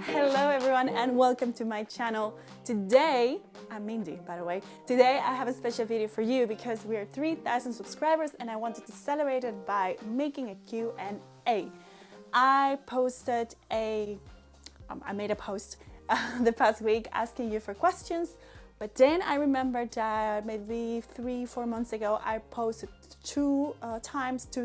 Hello everyone and welcome to my channel. Today, I'm Mindy by the way. Today I have a special video for you because we are 3,000 subscribers and I wanted to celebrate it by making a Q&A. I made a post the past week asking you for questions, but then I remembered that maybe 3-4 months ago I posted two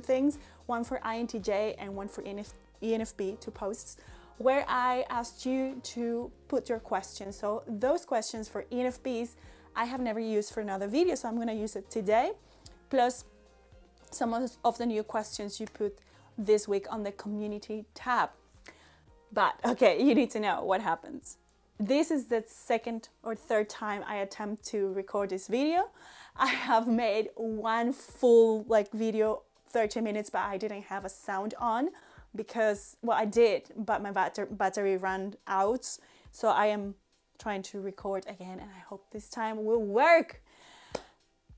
things, one for INTJ and one for ENFP, two posts, where I asked you to put your questions. So those questions for ENFPs I have never used for another video, so I'm going to use it today, plus some of the new questions you put this week on the community tab. But okay, you need to know what happens. This is the second or third time I attempt to record this video. I have made one full video, 30 minutes, but I didn't have a sound on because, well, I did, but my battery ran out. So I am trying to record again and I hope this time will work.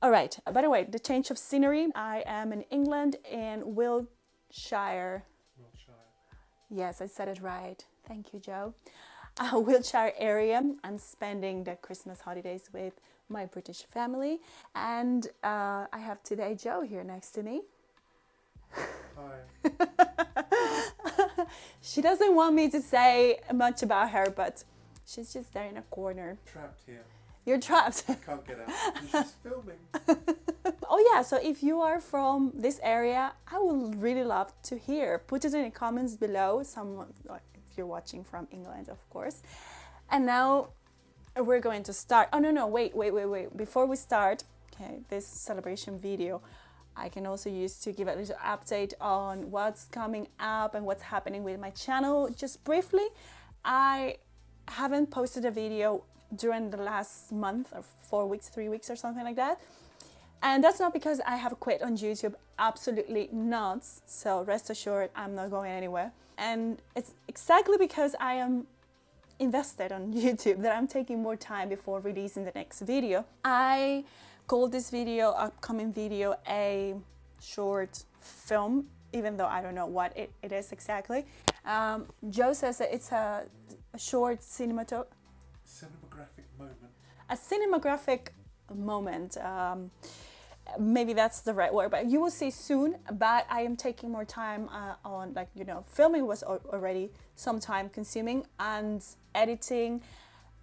All right, by the way, the change of scenery. I am in England in Wiltshire. Yes, I said it right. Thank you, Joe. Wiltshire area. I'm spending the Christmas holidays with my British family. And I have today Joe here next to me. Hi. She doesn't want me to say much about her, but she's just there in a corner. Trapped here. You're trapped. I can't get out. She's filming. Oh yeah, so if you are from this area, I would really love to hear. Put it in the comments below, if you're watching from England, of course. And now we're going to start. Oh no, wait. Before we start, okay, this celebration video, I can also use to give a little update on what's coming up and what's happening with my channel. Just briefly, I haven't posted a video during the last month or 4 weeks, 3 weeks or something like that. And that's not because I have quit on YouTube, absolutely not. So rest assured, I'm not going anywhere. And it's exactly because I am invested on YouTube that I'm taking more time before releasing the next video. I called this video, upcoming video, a short film, even though I don't know what it is exactly. Joe says that it's a short cinematographic moment. A cinematographic moment. Maybe that's the right word, but you will see soon. But I am taking more time on, filming was already some time consuming, and editing.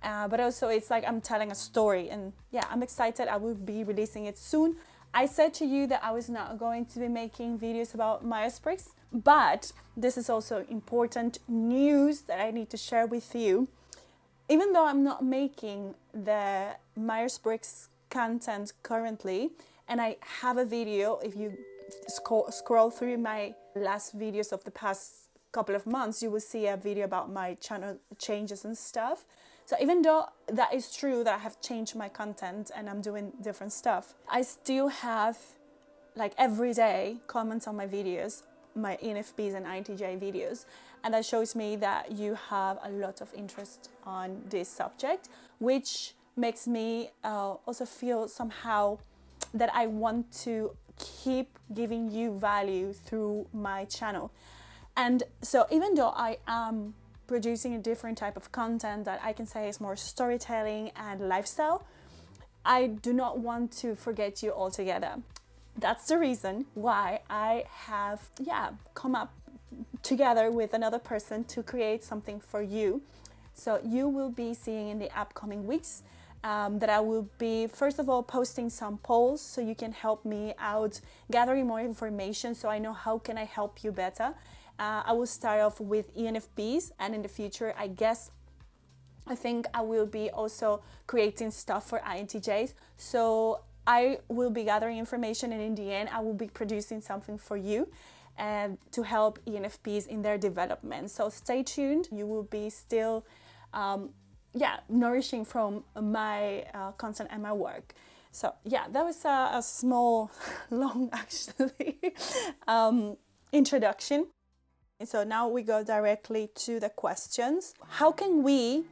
But also it's like I'm telling a story, and yeah, I'm excited. I will be releasing it soon. I said to you that I was not going to be making videos about Myers-Briggs, but this is also important news that I need to share with you. Even though I'm not making the Myers-Briggs content currently, and I have a video, if you scroll through my last videos of the past couple of months, you will see a video about my channel changes and stuff. So even though that is true that I have changed my content and I'm doing different stuff, I still have every day comments on my videos, my ENFPs and INTJ videos, and that shows me that you have a lot of interest on this subject, which makes me also feel somehow that I want to keep giving you value through my channel. And so even though I am producing a different type of content that I can say is more storytelling and lifestyle, I do not want to forget you altogether. That's the reason why I have come up together with another person to create something for you. So you will be seeing in the upcoming weeks that I will be, first of all, posting some polls so you can help me out gathering more information so I know how can I help you better. I will start off with ENFPs, and in the future, I think I will be also creating stuff for INTJs. So I will be gathering information, and in the end, I will be producing something for you to help ENFPs in their development. So stay tuned. You will be still nourishing from my content and my work. So yeah, that was a small, long actually, introduction. So now we go directly to the questions. How can we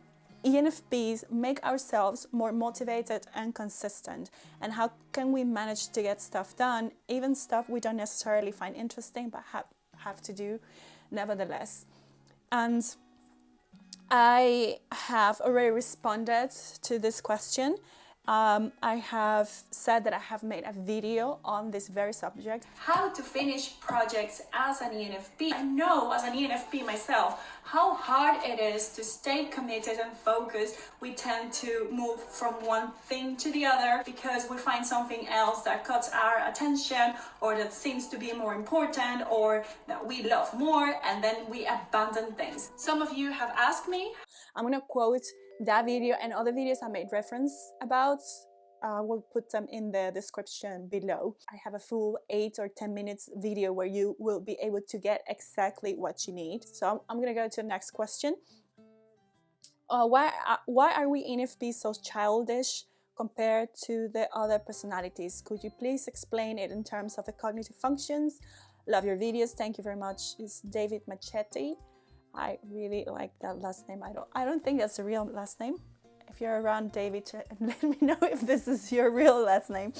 ENFPs make ourselves more motivated and consistent? And how can we manage to get stuff done, even stuff we don't necessarily find interesting but have to do nevertheless. And I have already responded to this question. I have said that I have made a video on this very subject. How to finish projects as an ENFP. I know as an ENFP myself how hard it is to stay committed and focused. We tend to move from one thing to the other because we find something else that cuts our attention or that seems to be more important or that we love more, and then we abandon things. Some of you have asked me. I'm gonna quote that video and other videos I made reference about. We'll put them in the description below. I have a full 8 or 10 minutes video where you will be able to get exactly what you need. So I'm gonna go to the next question. Why are we ENFPs so childish compared to the other personalities? Could you please explain it in terms of the cognitive functions? Love your videos. Thank you very much. It's David Machete. I really like that last name. I don't think that's a real last name. If you're around, David, let me know if this is your real last name.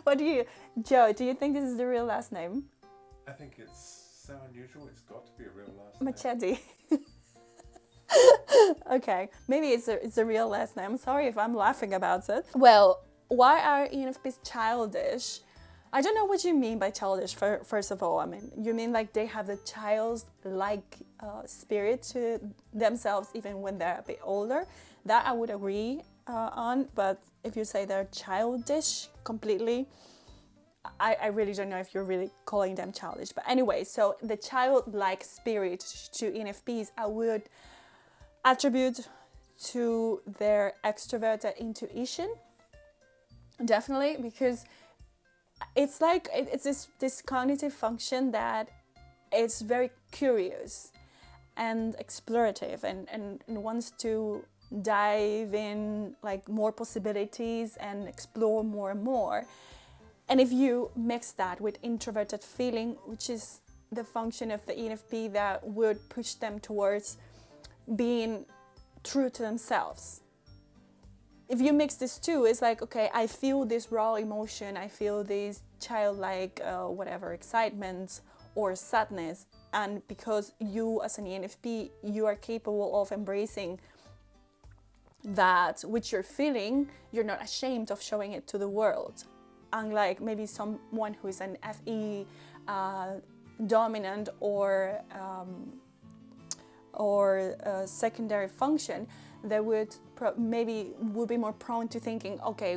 What do you, Joe, do you think this is the real last name? I think it's so unusual, it's got to be a real last name. Machete. Okay, maybe it's a real last name. I'm sorry if I'm laughing about it. Well, why are ENFPs childish? I don't know what you mean by childish, first of all. I mean, you mean like they have the childlike spirit to themselves even when they're a bit older. That I would agree on, but if you say they're childish completely, I really don't know if you're really calling them childish. But anyway, so the childlike spirit to ENFPs, I would attribute to their extroverted intuition. Definitely, because it's like it's this cognitive function that is very curious and explorative and wants to dive in like more possibilities and explore more and more. And if you mix that with introverted feeling, which is the function of the ENFP that would push them towards being true to themselves. If you mix these two, it's like, okay, I feel this raw emotion, I feel this childlike, whatever, excitement or sadness. And because you as an ENFP, you are capable of embracing that which you're feeling, you're not ashamed of showing it to the world. Unlike maybe someone who is an FE dominant or secondary function, they would maybe be more prone to thinking, okay,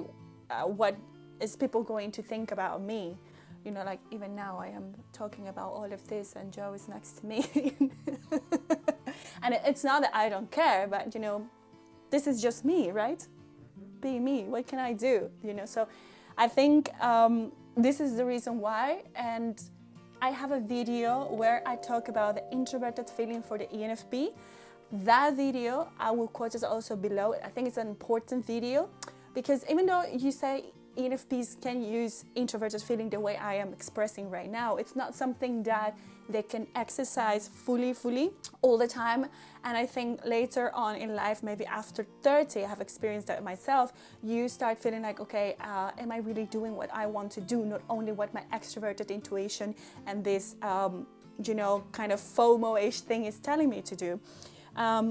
what is people going to think about me? You know, like even now I am talking about all of this and Joe is next to me. And it's not that I don't care, but you know, this is just me, right? Be me, what can I do? You know, so I think this is the reason why. And I have a video where I talk about the introverted feeling for the ENFP. That video, I will quote it also below. I think it's an important video because even though you say ENFPs can use introverted feeling the way I am expressing right now, it's not something that they can exercise fully all the time. And I think later on in life, maybe after 30, I have experienced that myself, you start feeling like, okay, am I really doing what I want to do? Not only what my extroverted intuition and this, you know, kind of FOMO-ish thing is telling me to do.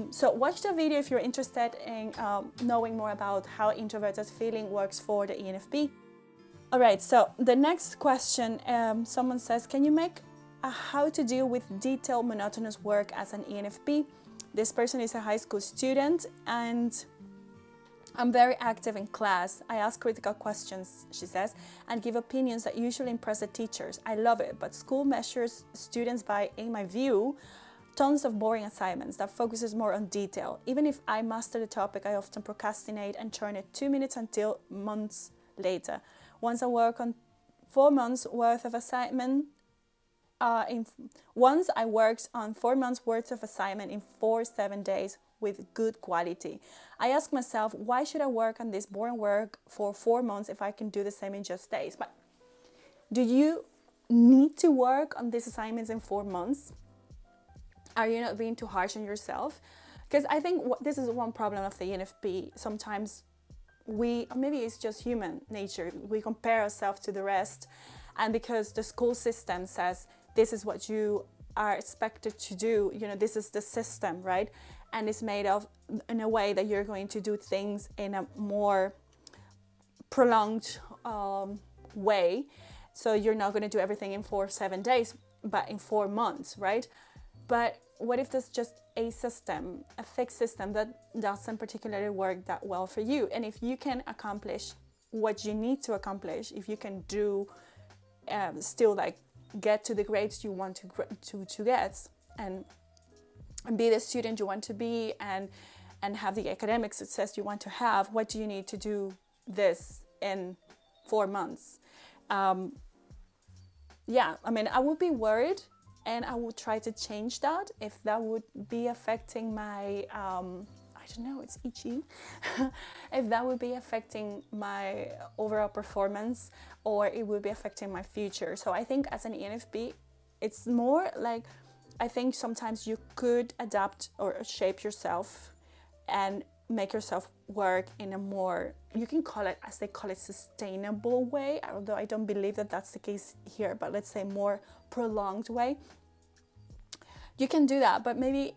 So watch the video if you're interested in knowing more about how introverted feeling works for the ENFP. All right, so the next question, someone says, can you make a how to deal with detailed monotonous work as an ENFP? This person is a high school student and I'm very active in class. I ask critical questions, she says, and give opinions that usually impress the teachers. I love it, but school measures students by, in my view, tons of boring assignments that focuses more on detail. Even if I master the topic, I often procrastinate and turn it 2 minutes until months later. Once I work on 4 months worth of assignment, once I worked on 4 months worth of assignment in 7 days with good quality. I ask myself, why should I work on this boring work for 4 months if I can do the same in just days? But do you need to work on these assignments in 4 months? Are you not being too harsh on yourself? Because I think this is one problem of the ENFP. Sometimes maybe it's just human nature, we compare ourselves to the rest And because the school system says this is what you are expected to do, you know, this is the system, right? And it's made of in a way that you're going to do things in a more prolonged way. So you're not going to do everything in 4 or 7 days, but in 4 months, right? But what if there's just a system, a fixed system that doesn't particularly work that well for you? And if you can accomplish what you need to accomplish, if you can do still like get to the grades you want to get, and be the student you want to be, and have the academic success you want to have, what do you need to do this in 4 months? Yeah, I mean, I would be worried, and I would try to change that if that would be affecting my, I don't know, it's itchy. If that would be affecting my overall performance, or it would be affecting my future. So I think as an ENFP, it's more like, I think sometimes you could adapt or shape yourself and make yourself work in a more, you can call it, as they call it, sustainable way, although I don't believe that that's the case here, but let's say more prolonged way. You can do that, but maybe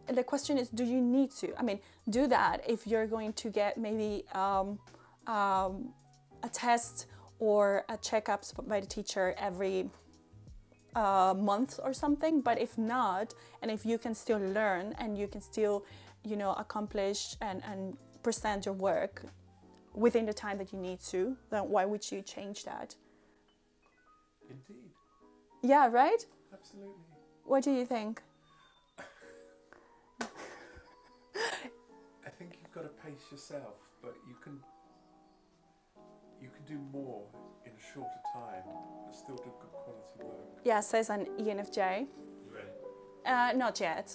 the question is, do you need to? I mean, do that if you're going to get maybe a test or a checkups by the teacher every month or something. But if not, and if you can still learn and you can still, you know, accomplish and present your work within the time that you need to, then why would you change that? Indeed. Yeah, right? Absolutely. What do you think? I think you've got to pace yourself, but you can do more in a shorter time and still do good quality work. Yeah, says an ENFJ. You ready? Not yet.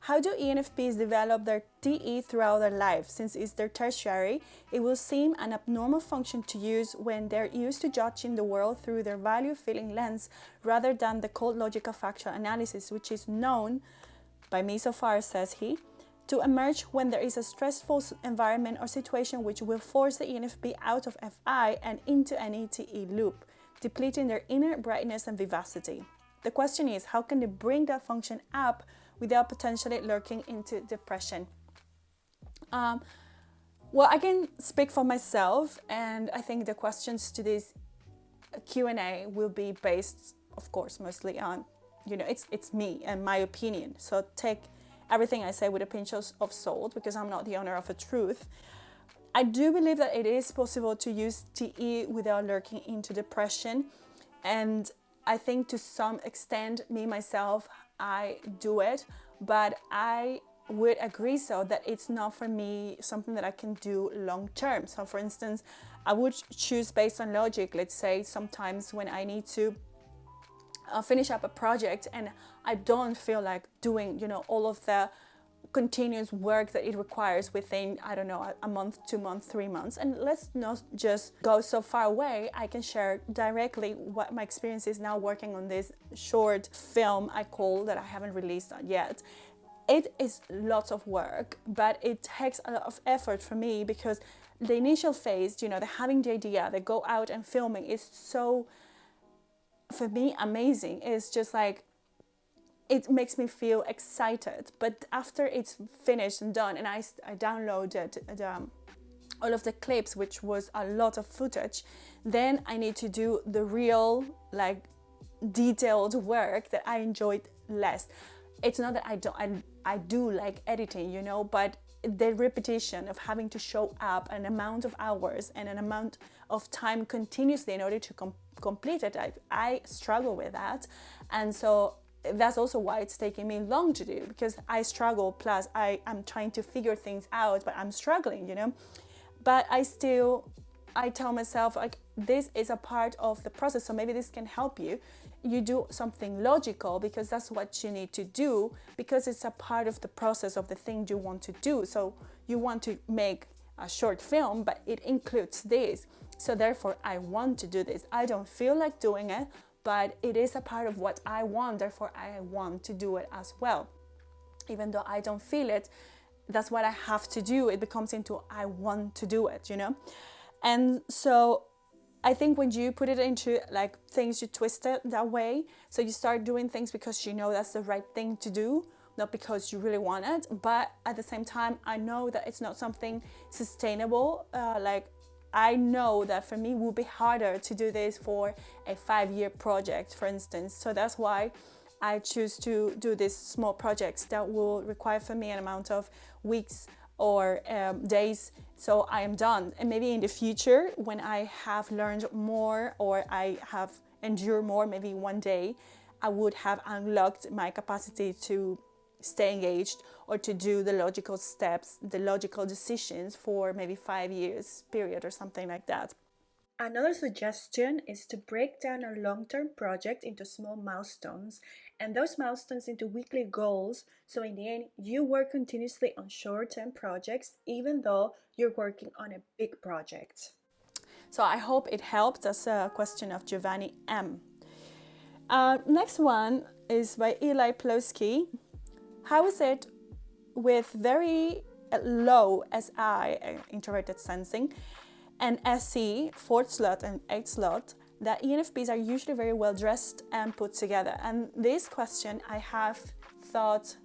How do ENFPs develop their TE throughout their life? Since it's their tertiary, it will seem an abnormal function to use when they're used to judging the world through their value-feeling lens rather than the cold logical factual analysis, which is known by me so far, says he, to emerge when there is a stressful environment or situation which will force the ENFP out of FI and into an ETE loop, depleting their inner brightness and vivacity. The question is, how can they bring that function up without potentially lurking into depression? Well, I can speak for myself, and I think the questions to this Q&A will be based, of course, mostly on, you know, it's me and my opinion. So take everything I say with a pinch of salt, because I'm not the owner of a truth. I do believe that it is possible to use TE without lurking into depression, and I think to some extent, me, myself, I do it, but I would agree so that it's not for me something that I can do long term. So for instance, I would choose based on logic. Let's say sometimes when I need to finish up a project and I don't feel like doing, you know, all of the continuous work that it requires within, I don't know, a month, 2 months, 3 months. And let's not just go so far away. I can share directly what my experience is now working on this short film I call that I haven't released yet. It is lots of work, but it takes a lot of effort for me, because the initial phase, you know, the having the idea, the go out and filming is so, for me, amazing. It's just like, it makes me feel excited. But after it's finished and done, and I downloaded all of the clips, which was a lot of footage, then I need to do the real, like, detailed work that I enjoyed less. It's not that I do like editing, you know, but the repetition of having to show up an amount of hours and an amount of time continuously in order to complete it, I struggle with that. And so that's also why it's taking me long to do, because I struggle, plus I'm trying to figure things out, but I'm struggling, you know. But I tell myself, like, this is a part of the process, so maybe this can help you. You do something logical because that's what you need to do, because it's a part of the process of the thing you want to do. So you want to make a short film, but it includes this. So therefore, I want to do this. I don't feel like doing it, but it is a part of what I want, therefore I want to do it as well. Even though I don't feel it, that's what I have to do. It becomes into I want to do it, you know? And so I think when you put it into like things, you twist it that way. So you start doing things because you know that's the right thing to do, not because you really want it. But at the same time, I know that it's not something sustainable. Like I know that for me it would be harder to do this for a 5-year project, for instance. So that's why I choose to do these small projects that will require for me an amount of weeks or days, so I am done. And maybe in the future, when I have learned more or I have endured more, maybe one day I would have unlocked my capacity to stay engaged or to do the logical steps, the logical decisions for maybe 5 years period or something like that. Another suggestion is to break down a long-term project into small milestones and those milestones into weekly goals, so in the end you work continuously on short-term projects even though you're working on a big project. So I hope it helped. That's a question of Giovanni M. Next one is by Eli Plosky. How is it with very low SI, introverted sensing, and SE, 4th slot and 8th slot, that ENFPs are usually very well dressed and put together? And this question I have thought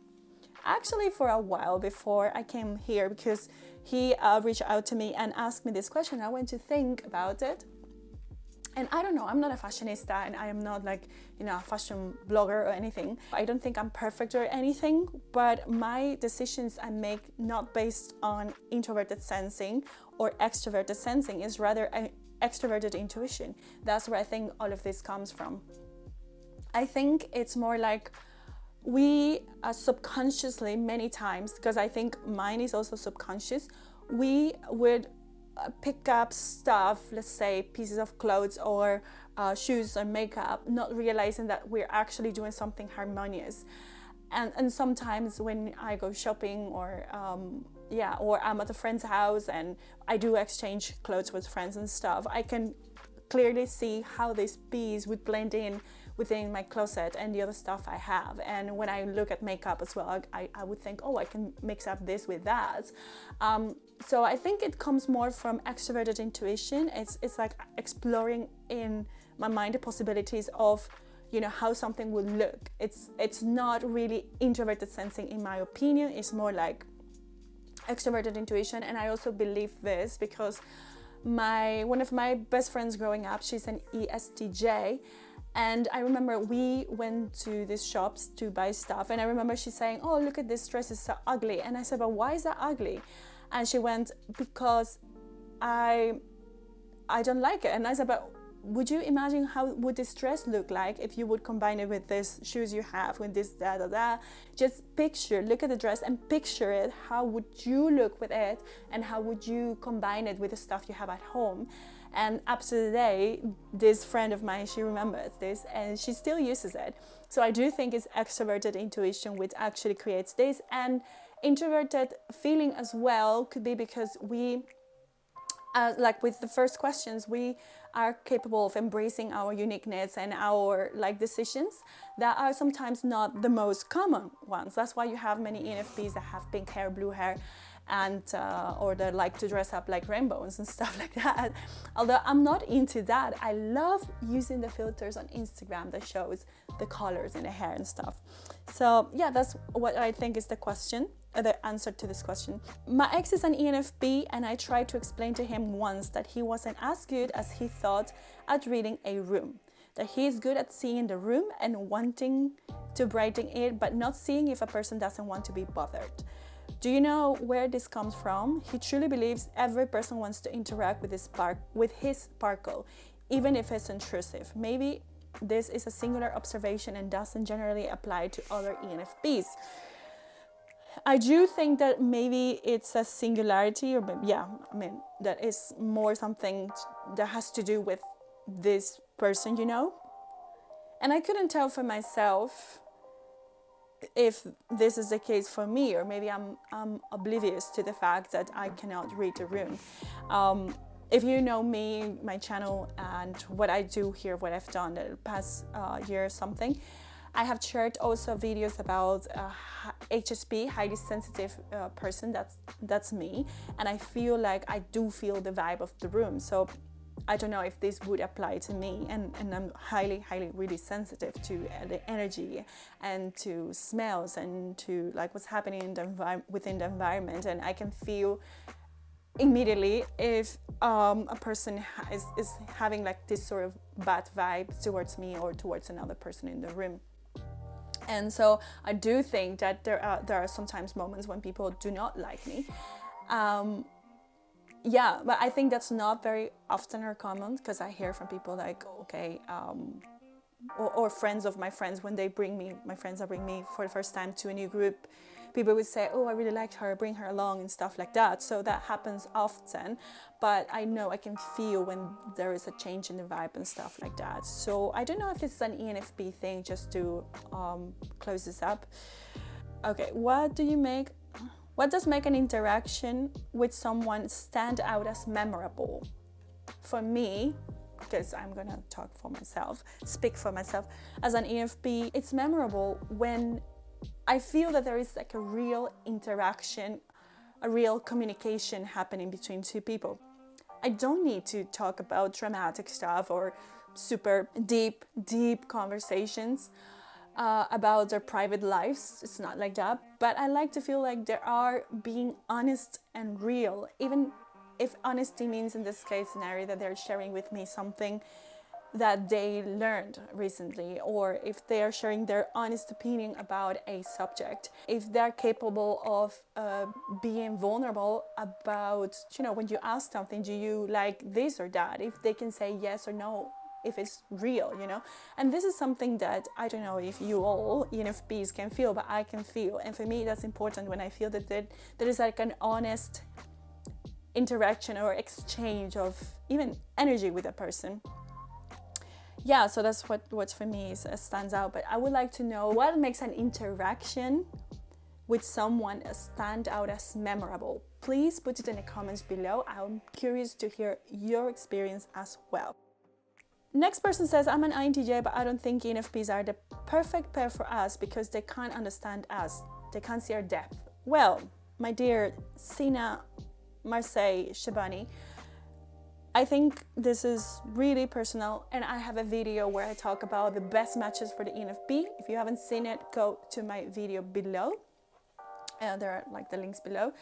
actually for a while before I came here, because he reached out to me and asked me this question. I went to think about it. And I don't know, I'm not a fashionista and I am not like, you know, a fashion blogger or anything. I don't think I'm perfect or anything, but my decisions I make not based on introverted sensing or extroverted sensing, is rather an extroverted intuition. That's where I think all of this comes from. I think it's more like we subconsciously many times, because I think mine is also subconscious, we would pick up stuff, let's say pieces of clothes or shoes or makeup, not realizing that we're actually doing something harmonious. And sometimes when I go shopping or or I'm at a friend's house and I do exchange clothes with friends and stuff, I can clearly see how this piece would blend in within my closet and the other stuff I have. And when I look at makeup as well, I would think, oh, I can mix up this with that. So I think it comes more from extroverted intuition. It's like exploring in my mind the possibilities of, you know, how something would look. It's not really introverted sensing in my opinion. It's more like extroverted intuition. And I also believe this because one of my best friends growing up, she's an ESTJ. And I remember we went to these shops to buy stuff, and I remember she saying, oh, look at this dress, it's so ugly. And I said, but why is that ugly? And she went, because I don't like it. And I said, but would you imagine how would this dress look like if you would combine it with this shoes you have, with this Just look at the dress and picture it. How would you look with it, and how would you combine it with the stuff you have at home? And up to today, this friend of mine, she remembers this and she still uses it. So I do think it's extroverted intuition which actually creates this, and introverted feeling as well could be because we, like with the first questions, we are capable of embracing our uniqueness and our decisions that are sometimes not the most common ones. That's why you have many ENFPs that have pink hair, blue hair, and or they like to dress up like rainbows and stuff like that. Although I'm not into that. I love using the filters on Instagram that shows the colors in the hair and stuff. So yeah, that's what I think is the question, the answer to this question. My ex is an ENFP, and I tried to explain to him once that he wasn't as good as he thought at reading a room. That he is good at seeing the room and wanting to brighten it, but not seeing if a person doesn't want to be bothered. Do you know where this comes from? He truly believes every person wants to interact with his sparkle, even if it's intrusive. Maybe this is a singular observation and doesn't generally apply to other ENFPs. I do think that maybe it's a singularity, or that is more something that has to do with this person, you know? And I couldn't tell for myself if this is the case for me, or maybe I'm oblivious to the fact that I cannot read the room. if you know me, my channel, and what I do here, what I've done the past year or something, I have shared also videos about HSP, highly sensitive person. That's me, and I feel like I do feel the vibe of the room. So I don't know if this would apply to me, and I'm highly really sensitive to the energy and to smells and to like what's happening in the within the environment, and I can feel immediately if a person is having like this sort of bad vibe towards me or towards another person in the room. And so I do think that there are sometimes moments when people do not like me. Yeah, but I think that's not very often or common, because I hear from people like, okay, or friends of my friends, when they bring me, my friends that bring me for the first time to a new group, people would say, oh, I really liked her, bring her along and stuff like that. So that happens often, but I know I can feel when there is a change in the vibe and stuff like that. So I don't know if it's an ENFP thing, just to close this up. Okay, what does make an interaction with someone stand out as memorable? For me, because I'm gonna talk for myself, speak for myself, as an ENFP, it's memorable when I feel that there is like a real interaction, a real communication happening between two people. I don't need to talk about dramatic stuff or super deep conversations about their private lives. It's not like that. But I like to feel like they are being honest and real, even if honesty means in this case scenario that they're sharing with me something that they learned recently, or if they are sharing their honest opinion about a subject, if they're capable of being vulnerable about, when you ask something, do you like this or that, if they can say yes or no, if it's real, and this is something that I don't know if you all ENFPs can feel, but I can feel, and for me that's important when I feel that there is like an honest interaction or exchange of even energy with a person. Yeah, so that's what for me stands out. But I would like to know what makes an interaction with someone stand out as memorable. Please put it in the comments below. I'm curious to hear your experience as well. Next person says, I'm an INTJ, but I don't think ENFPs are the perfect pair for us because they can't understand us. They can't see our depth. Well, my dear Sina Marseille Shabani, I think this is really personal, and I have a video where I talk about the best matches for the ENFP. If you haven't seen it, go to my video below. There are like the links below.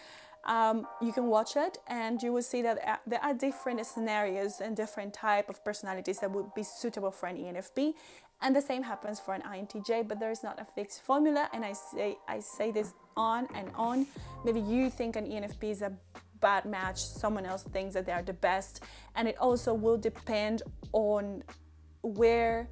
You can watch it, and you will see that there are different scenarios and different type of personalities that would be suitable for an ENFP, and the same happens for an INTJ. But there is not a fixed formula, and I say this on and on. Maybe you think an ENFP is a bad match, someone else thinks that they are the best, and it also will depend on where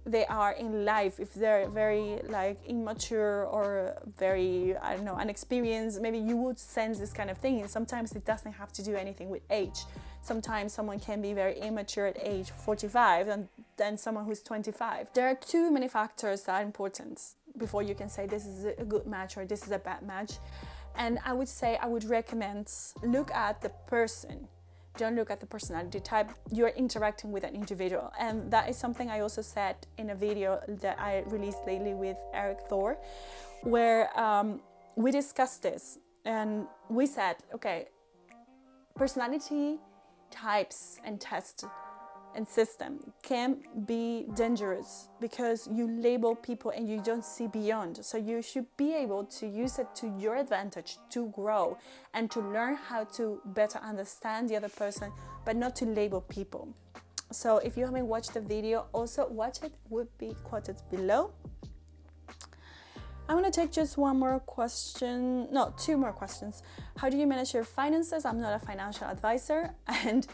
they are in life. If they're very like immature or very, I don't know, unexperienced, maybe you would sense this kind of thing. And sometimes it doesn't have to do anything with age. Sometimes someone can be very immature at age 45 and then someone who's 25. There are too many factors that are important before you can say this is a good match or this is a bad match. And I would say, I would recommend look at the person. Don't look at the personality type. You're interacting with an individual. And that is something I also said in a video that I released lately with Eric Thor, where we discussed this. And we said, okay, personality types and tests and system can be dangerous because you label people and you don't see beyond. So you should be able to use it to your advantage to grow and to learn how to better understand the other person, but not to label people. So if you haven't watched the video, also watch it, would be quoted below. I'm gonna take just one more question, no, two more questions. How do you manage your finances? I'm not a financial advisor, and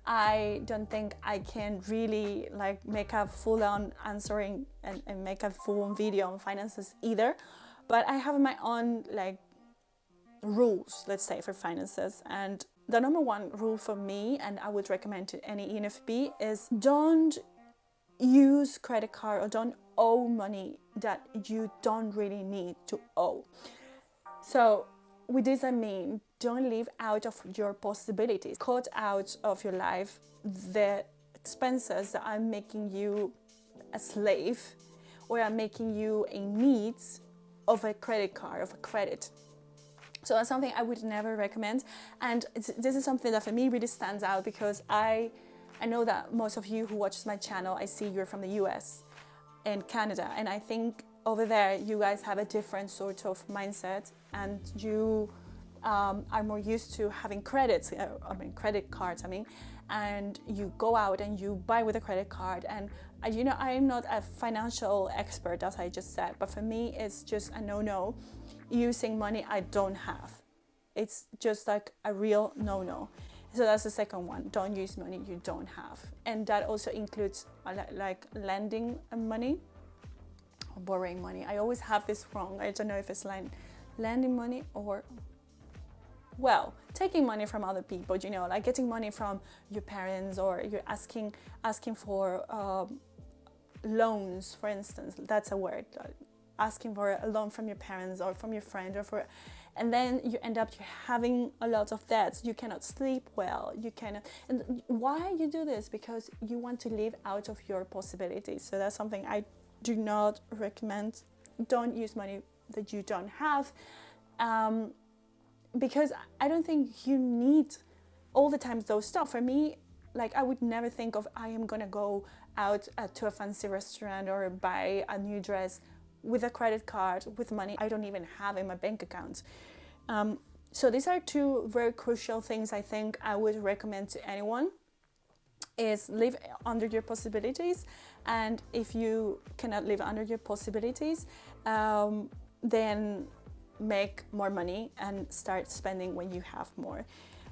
I don't think I can really like make a full-on answering and make a full video on finances either. But I have my own like rules, let's say, for finances. And the number one rule for me, and I would recommend to any ENFP, is don't use credit card or don't owe money that you don't really need to owe. So with this I mean, don't live out of your possibilities. Cut out of your life the expenses that are making you a slave or are making you in need of a credit card, of a credit. So that's something I would never recommend. And this is something that for me really stands out, because I know that most of you who watches my channel, I see you're from the US and Canada. And I think over there, you guys have a different sort of mindset, and you are more used to having credit cards, and you go out and you buy with a credit card. And you know, I'm not a financial expert, as I just said, but for me, it's just a no-no using money I don't have. It's just like a real no-no. So that's the second one. Don't use money you don't have. And that also includes like lending money or borrowing money. I always have this wrong. I don't know if it's lending money or, well, taking money from other people, you know, like getting money from your parents, or you're asking for loans, for instance. That's a word. Asking for a loan from your parents or from your friend, and then you end up having a lot of debts. You cannot sleep well. And why you do this? Because you want to live out of your possibilities. So that's something I do not recommend. Don't use money that you don't have, because I don't think you need all the time those stuff. For me, like, I would never think of I am gonna go out to a fancy restaurant or buy a new dress with a credit card with money I don't even have in my bank account. So these are two very crucial things I think I would recommend to anyone, is live under your possibilities. And if you cannot live under your possibilities, then make more money and start spending when you have more.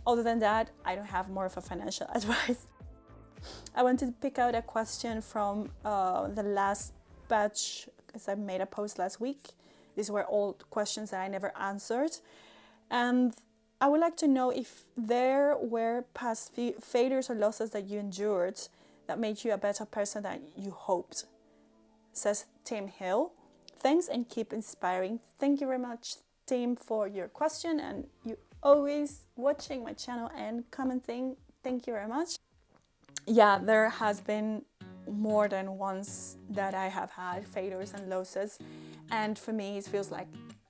Other than that, I don't have more of a financial advice. I wanted to pick out a question from the last batch, because I made a post last week. These were all questions that I never answered. And I would like to know if there were past failures or losses that you endured that made you a better person than you hoped. Says Tim Hill. Thanks, and keep inspiring. Thank you very much, Tim, for your question, and you always watching my channel and commenting. Thank you very much. Yeah, there has been more than once that I have had failures and losses, and for me it feels like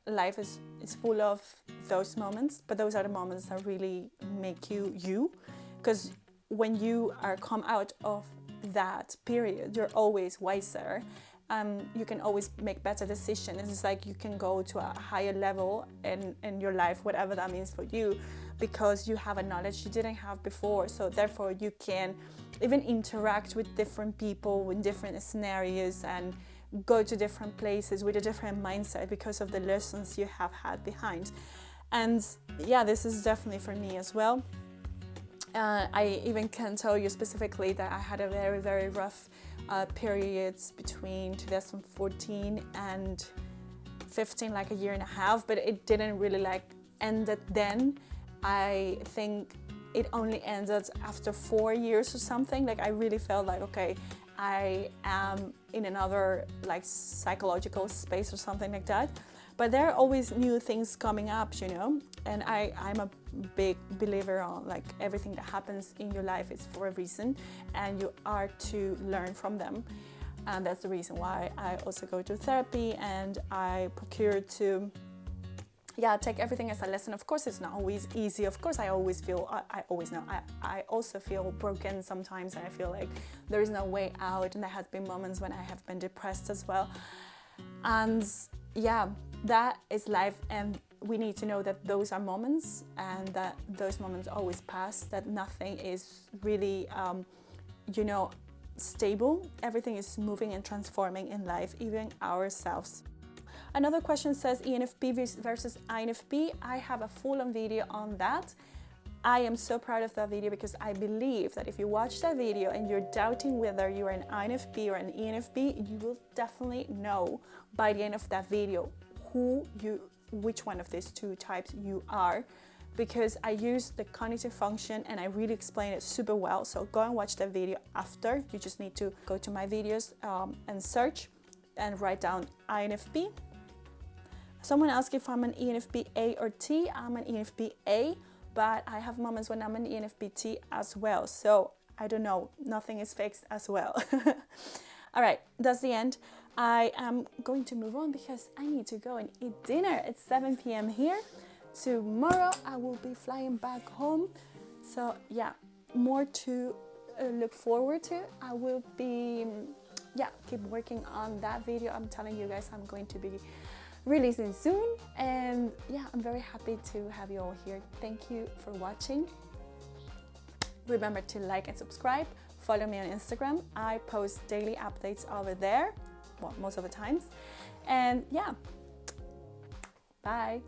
life is full of those moments, but those are the moments that really make you, because when you are come out of that period, you're always wiser. You can always make better decisions. It's like you can go to a higher level in your life, whatever that means for you, because you have a knowledge you didn't have before. So therefore you can even interact with different people in different scenarios and go to different places with a different mindset because of the lessons you have had behind. And yeah, this is definitely for me as well. I even can tell you specifically that I had a very, very rough periods between 2014 and 15, like a year and a half, but it didn't really like ended then. I think it only ended after 4 years or something. Like I really felt like, okay, I am in another like psychological space or something like that. But there are always new things coming up, you know, and I'm a big believer on like everything that happens in your life is for a reason, and you are to learn from them. And that's the reason why I also go to therapy, and I procure to take everything as a lesson. Of course, it's not always easy. Of course, I always feel, I also feel broken sometimes, and I feel like there is no way out. And there has been moments when I have been depressed as well. And yeah, that is life, and we need to know that those are moments, and that those moments always pass, that nothing is really, stable. Everything is moving and transforming in life, even ourselves. Another question says ENFP versus INFP. I have a full-on video on that. I am so proud of that video because I believe that if you watch that video and you're doubting whether you're an INFP or an ENFP, you will definitely know by the end of that video which one of these two types you are, because I use the cognitive function and I really explain it super well. So go and watch that video after. You just need to go to my videos and search and write down INFP. Someone asked if I'm an ENFP A or T. I'm an ENFP A, but I have moments when I'm an ENFP T as well. So I don't know, nothing is fixed as well. All right, that's the end. I am going to move on because I need to go and eat dinner. It's 7 p.m. here. Tomorrow I will be flying back home. So yeah, more to look forward to. I will be, keep working on that video. I'm telling you guys I'm going to be releasing soon. And yeah, I'm very happy to have you all here. Thank you for watching. Remember to like and subscribe. Follow me on Instagram. I post daily updates over there. Well, most of the times. And yeah, bye.